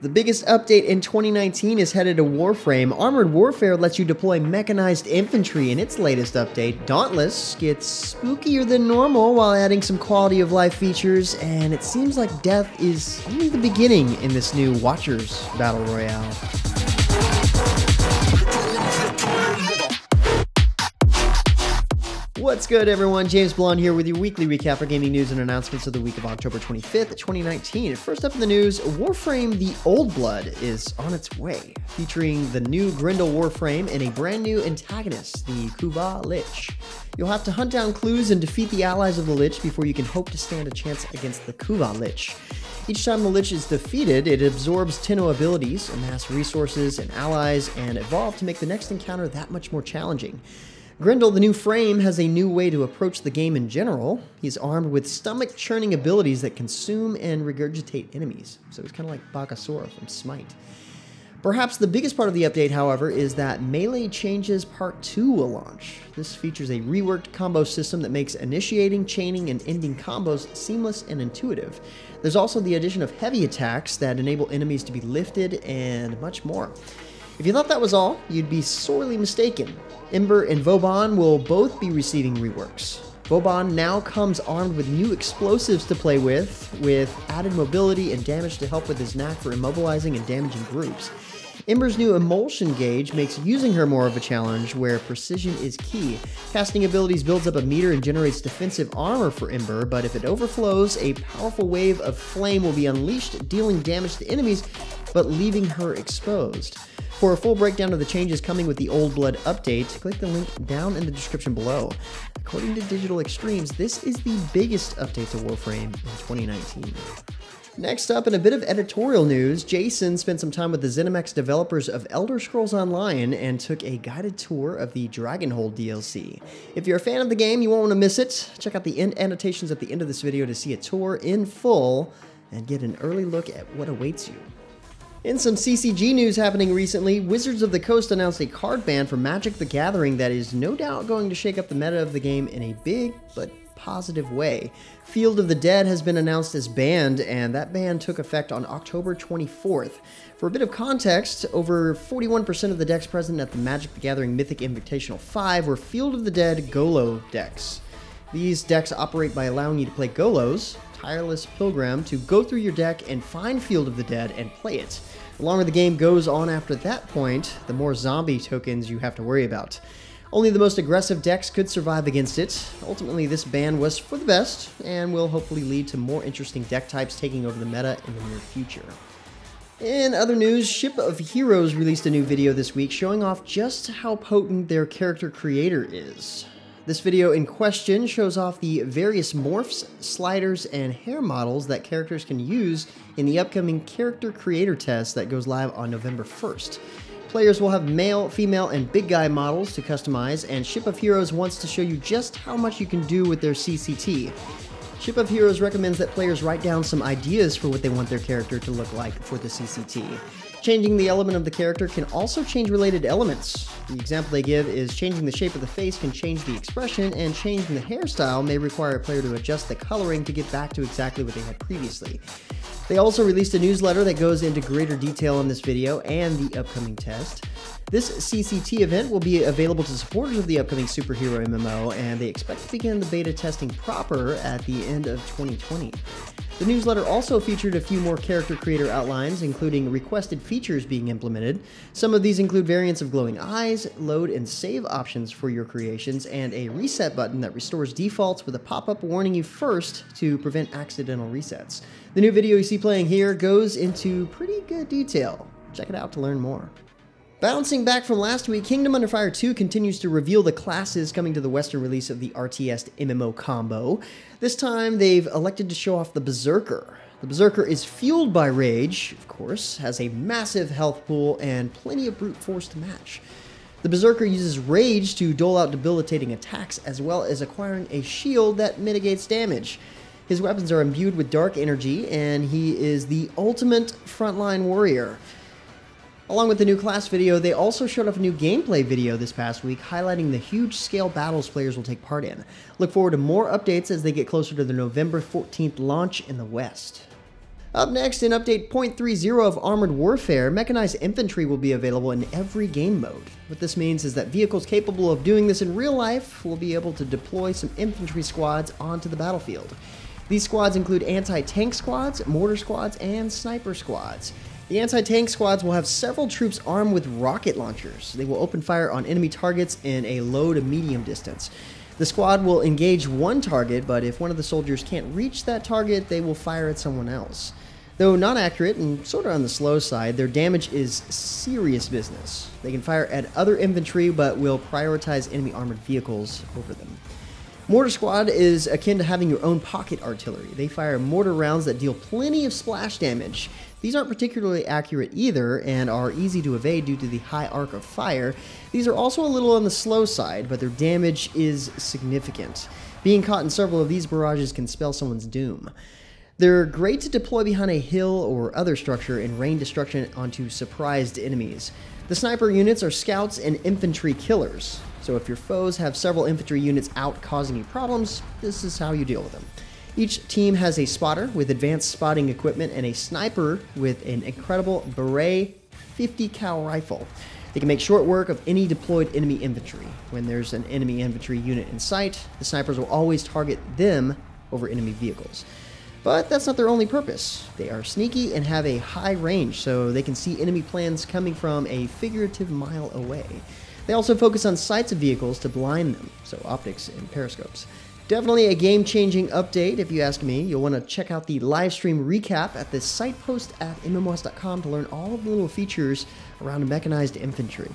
The biggest update in 2019 is headed to Warframe. Armored Warfare lets you deploy mechanized infantry in its latest update. Dauntless gets spookier than normal while adding some quality of life features, and it seems like death is only the beginning in this new Watchers Battle Royale. What's good, everyone? James Blonde here with your weekly recap for gaming news and announcements of the week of October 25th, 2019. First up in the news, Warframe The Old Blood is on its way, featuring the new Grendel Warframe and a brand new antagonist, the Kuva Lich. You'll have to hunt down clues and defeat the allies of the Lich before you can hope to stand a chance against the Kuva Lich. Each time the Lich is defeated, it absorbs Tenno abilities, amass resources and allies, and evolve to make the next encounter that much more challenging. Grendel, the new frame, has a new way to approach the game in general. He's armed with stomach-churning abilities that consume and regurgitate enemies. So he's kind of like Bakasura from Smite. Perhaps the biggest part of the update, however, is that Melee Changes Part 2 will launch. This features a reworked combo system that makes initiating, chaining, and ending combos seamless and intuitive. There's also the addition of heavy attacks that enable enemies to be lifted and much more. If you thought that was all, you'd be sorely mistaken. Ember and Vauban will both be receiving reworks. Vauban now comes armed with new explosives to play with added mobility and damage to help with his knack for immobilizing and damaging groups. Ember's new emulsion gauge makes using her more of a challenge, where precision is key. Casting abilities builds up a meter and generates defensive armor for Ember, but if it overflows, a powerful wave of flame will be unleashed, dealing damage to enemies, but leaving her exposed. For a full breakdown of the changes coming with the Old Blood update, click the link down in the description below. According to Digital Extremes, this is the biggest update to Warframe in 2019. Next up, in a bit of editorial news, Jason spent some time with the ZeniMax developers of Elder Scrolls Online and took a guided tour of the Dragonhold DLC. If you're a fan of the game, you won't want to miss it. Check out the end annotations at the end of this video to see a tour in full and get an early look at what awaits you. In some CCG news happening recently, Wizards of the Coast announced a card ban for Magic the Gathering that is no doubt going to shake up the meta of the game in a big but positive way. Field of the Dead has been announced as banned, and that ban took effect on October 24th. For a bit of context, over 41% of the decks present at the Magic the Gathering Mythic Invitational 5 were Field of the Dead Golo decks. These decks operate by allowing you to play Golos, Tireless Pilgrim, to go through your deck and find Field of the Dead and play it. The longer the game goes on after that point, the more zombie tokens you have to worry about. Only the most aggressive decks could survive against it. Ultimately, this ban was for the best, and will hopefully lead to more interesting deck types taking over the meta in the near future. In other news, Ship of Heroes released a new video this week showing off just how potent their character creator is. This video in question shows off the various morphs, sliders, and hair models that characters can use in the upcoming character creator test that goes live on November 1st. Players will have male, female, and big guy models to customize, and Ship of Heroes wants to show you just how much you can do with their CCT. Ship of Heroes recommends that players write down some ideas for what they want their character to look like for the CCT. Changing the element of the character can also change related elements. The example they give is changing the shape of the face can change the expression, and changing the hairstyle may require a player to adjust the coloring to get back to exactly what they had previously. They also released a newsletter that goes into greater detail on this video and the upcoming test. This CCT event will be available to supporters of the upcoming superhero MMO, and they expect to begin the beta testing proper at the end of 2020. The newsletter also featured a few more character creator outlines, including requested features being implemented. Some of these include variants of glowing eyes, load and save options for your creations, and a reset button that restores defaults with a pop-up warning you first to prevent accidental resets. The new video you see playing here goes into pretty good detail. Check it out to learn more. Bouncing back from last week, Kingdom Under Fire 2 continues to reveal the classes coming to the Western release of the RTS MMO combo. This time, they've elected to show off the Berserker. The Berserker is fueled by rage, of course, has a massive health pool, and plenty of brute force to match. The Berserker uses rage to dole out debilitating attacks, as well as acquiring a shield that mitigates damage. His weapons are imbued with dark energy, and he is the ultimate frontline warrior. Along with the new class video, they also showed off a new gameplay video this past week highlighting the huge scale battles players will take part in. Look forward to more updates as they get closer to the November 14th launch in the West. Up next, in update 0.30 of Armored Warfare, Mechanized Infantry will be available in every game mode. What this means is that vehicles capable of doing this in real life will be able to deploy some infantry squads onto the battlefield. These squads include anti-tank squads, mortar squads, and sniper squads. The anti-tank squads will have several troops armed with rocket launchers. They will open fire on enemy targets in a low to medium distance. The squad will engage one target, but if one of the soldiers can't reach that target, they will fire at someone else. Though not accurate and sort of on the slow side, their damage is serious business. They can fire at other infantry, but will prioritize enemy armored vehicles over them. Mortar Squad is akin to having your own pocket artillery. They fire mortar rounds that deal plenty of splash damage. These aren't particularly accurate either and are easy to evade due to the high arc of fire. These are also a little on the slow side, but their damage is significant. Being caught in several of these barrages can spell someone's doom. They're great to deploy behind a hill or other structure and rain destruction onto surprised enemies. The sniper units are scouts and infantry killers. So if your foes have several infantry units out causing you problems, this is how you deal with them. Each team has a spotter with advanced spotting equipment and a sniper with an incredible Beret 50 cal rifle. They can make short work of any deployed enemy infantry. When there's an enemy infantry unit in sight, the snipers will always target them over enemy vehicles. But that's not their only purpose. They are sneaky and have a high range, so they can see enemy plans coming from a figurative mile away. They also focus on sights of vehicles to blind them, so optics and periscopes. Definitely a game-changing update, if you ask me. You'll want to check out the live stream recap at the site post at MMOHuts.com to learn all of the little features around Mechanized Infantry.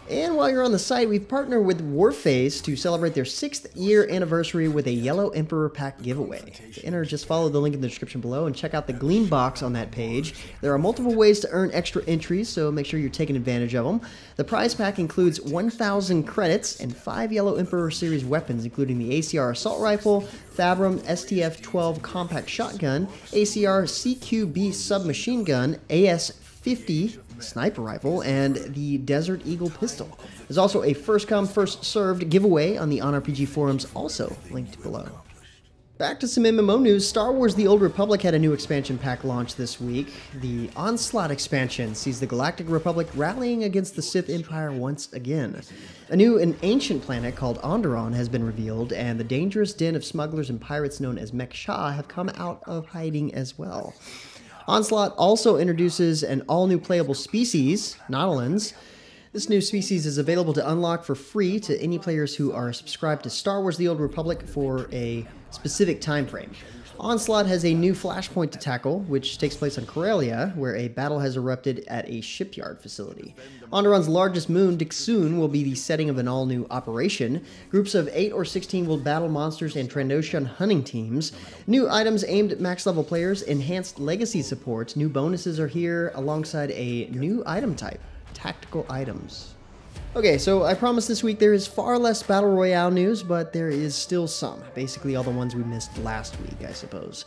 And while you're on the site, we've partnered with Warface to celebrate their 6th year anniversary with a Yellow Emperor Pack giveaway. To enter, just follow the link in the description below and check out the Gleam box on that page. There are multiple ways to earn extra entries, so make sure you're taking advantage of them. The prize pack includes 1,000 credits and 5 Yellow Emperor series weapons, including the ACR Assault Rifle, Fabrum STF-12 Compact Shotgun, ACR CQB Submachine Gun, AS-50 Sniper Rifle, and the Desert Eagle Pistol. There's also a first-come, first-served giveaway on the OnRPG forums, also linked below. Back to some MMO news. Star Wars The Old Republic had a new expansion pack launch this week. The Onslaught expansion sees the Galactic Republic rallying against the Sith Empire once again. A new and ancient planet called Onderon has been revealed, and the dangerous den of smugglers and pirates known as Mech Shah have come out of hiding as well. Onslaught also introduces an all-new playable species, Nautilans. This new species is available to unlock for free to any players who are subscribed to Star Wars The Old Republic for a specific time frame. Onslaught has a new flashpoint to tackle, which takes place on Corellia, where a battle has erupted at a shipyard facility. Onderon's largest moon, Dixun, will be the setting of an all-new operation. Groups of 8 or 16 will battle monsters and Trandoshan hunting teams. New items aimed at max-level players, enhanced legacy support, new bonuses are here, alongside a new item type, tactical items. Okay, so I promised this week there is far less Battle Royale news, but there is still some. Basically all the ones we missed last week, I suppose.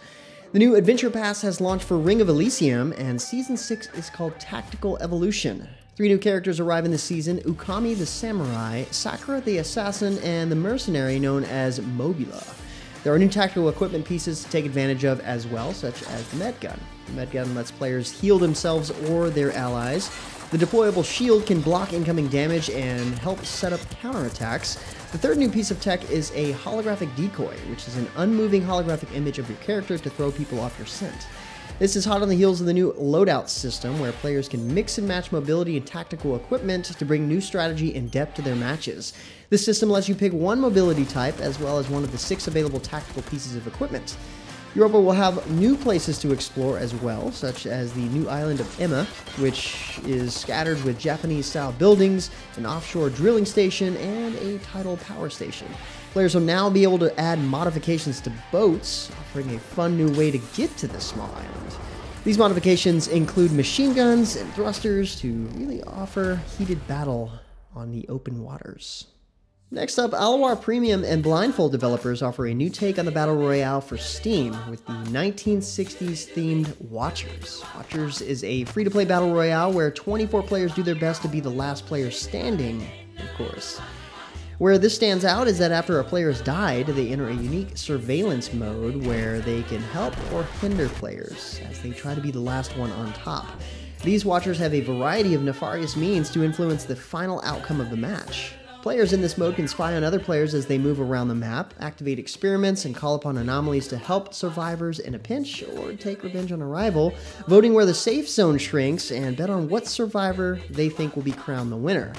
The new Adventure Pass has launched for Ring of Elysium, and Season 6 is called Tactical Evolution. 3 new characters arrive in this season: Ukami the Samurai, Sakura the Assassin, and the mercenary known as Mobula. There are new tactical equipment pieces to take advantage of as well, such as the med gun. The med gun lets players heal themselves or their allies. The deployable shield can block incoming damage and help set up counterattacks. The third new piece of tech is a holographic decoy, which is an unmoving holographic image of your character to throw people off your scent. This is hot on the heels of the new loadout system, where players can mix and match mobility and tactical equipment to bring new strategy and depth to their matches. This system lets you pick one mobility type, as well as one of the 6 available tactical pieces of equipment. Europa will have new places to explore as well, such as the new island of Emma, which is scattered with Japanese-style buildings, an offshore drilling station, and a tidal power station. Players will now be able to add modifications to boats, offering a fun new way to get to this small island. These modifications include machine guns and thrusters to really offer heated battle on the open waters. Next up, Alawar Premium and Blindfold developers offer a new take on the Battle Royale for Steam with the 1960s themed Watchers. Watchers is a free-to-play Battle Royale where 24 players do their best to be the last player standing, of course. Where this stands out is that after a player has died, they enter a unique surveillance mode where they can help or hinder players as they try to be the last one on top. These watchers have a variety of nefarious means to influence the final outcome of the match. Players in this mode can spy on other players as they move around the map, activate experiments, and call upon anomalies to help survivors in a pinch or take revenge on a rival, voting where the safe zone shrinks, and bet on what survivor they think will be crowned the winner.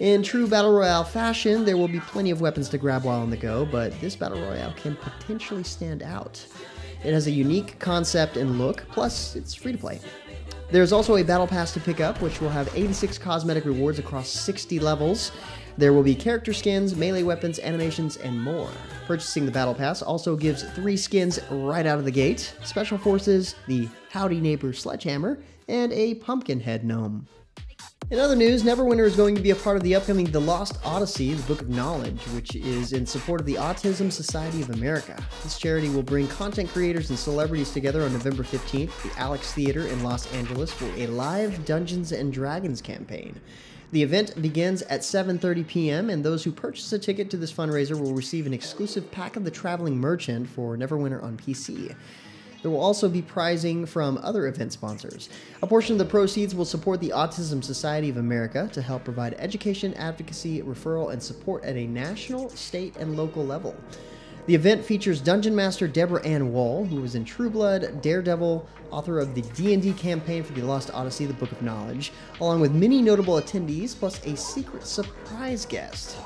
In true Battle Royale fashion, there will be plenty of weapons to grab while on the go, but this Battle Royale can potentially stand out. It has a unique concept and look, plus it's free to play. There's also a Battle Pass to pick up, which will have 86 cosmetic rewards across 60 levels. There will be character skins, melee weapons, animations, and more. Purchasing the Battle Pass also gives 3 skins right out of the gate: Special Forces, the Howdy Neighbor Sledgehammer, and a Pumpkinhead Gnome. In other news, Neverwinter is going to be a part of the upcoming The Lost Odyssey, the Book of Knowledge, which is in support of the Autism Society of America. This charity will bring content creators and celebrities together on November 15th at the Alex Theater in Los Angeles for a live Dungeons & Dragons campaign. The event begins at 7:30 p.m., and those who purchase a ticket to this fundraiser will receive an exclusive Pack of the Traveling Merchant for Neverwinter on PC. There will also be prizing from other event sponsors. A portion of the proceeds will support the Autism Society of America to help provide education, advocacy, referral, and support at a national, state, and local level. The event features Dungeon Master Deborah Ann Wall, who was in True Blood, Daredevil, author of the D&D campaign for The Lost Odyssey, the Book of Knowledge, along with many notable attendees, plus a secret surprise guest.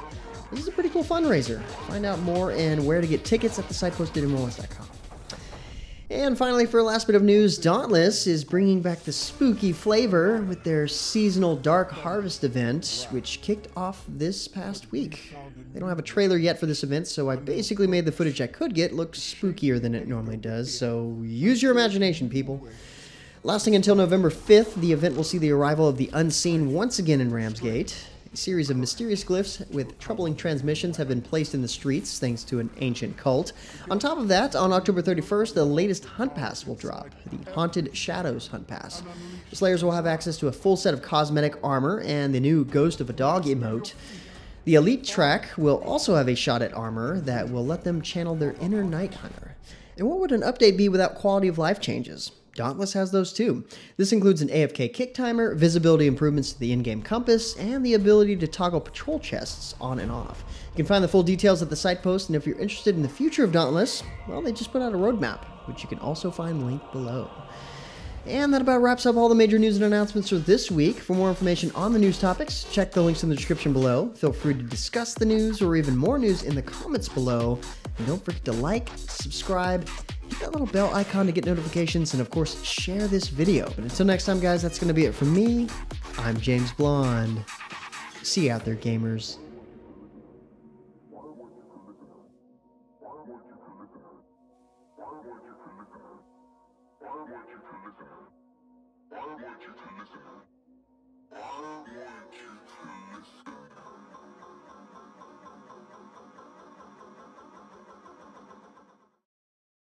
This is a pretty cool fundraiser. Find out more and where to get tickets at the site posted at MMOHuts.com. And finally, for a last bit of news, Dauntless is bringing back the spooky flavor with their seasonal Dark Harvest event, which kicked off this past week. They don't have a trailer yet for this event, so I basically made the footage I could get look spookier than it normally does, so use your imagination, people. Lasting until November 5th, the event will see the arrival of the Unseen once again in Ramsgate. A series of mysterious glyphs with troubling transmissions have been placed in the streets thanks to an ancient cult. On top of that, on October 31st, the latest Hunt Pass will drop, the Haunted Shadows Hunt Pass. The Slayers will have access to a full set of cosmetic armor and the new Ghost of a Dog emote. The Elite track will also have a shot at armor that will let them channel their inner Night Hunter. And what would an update be without quality of life changes? Dauntless has those too. This includes an AFK kick timer, visibility improvements to the in-game compass, and the ability to toggle patrol chests on and off. You can find the full details at the site post, and if you're interested in the future of Dauntless, well, they just put out a roadmap, which you can also find linked below. And that about wraps up all the major news and announcements for this week. For more information on the news topics, check the links in the description below. Feel free to discuss the news or even more news in the comments below. And don't forget to like, subscribe, hit that little bell icon to get notifications, and of course, share this video. But until next time, guys, that's going to be it from me. I'm James Blonde. See you out there, gamers. I want you to listen.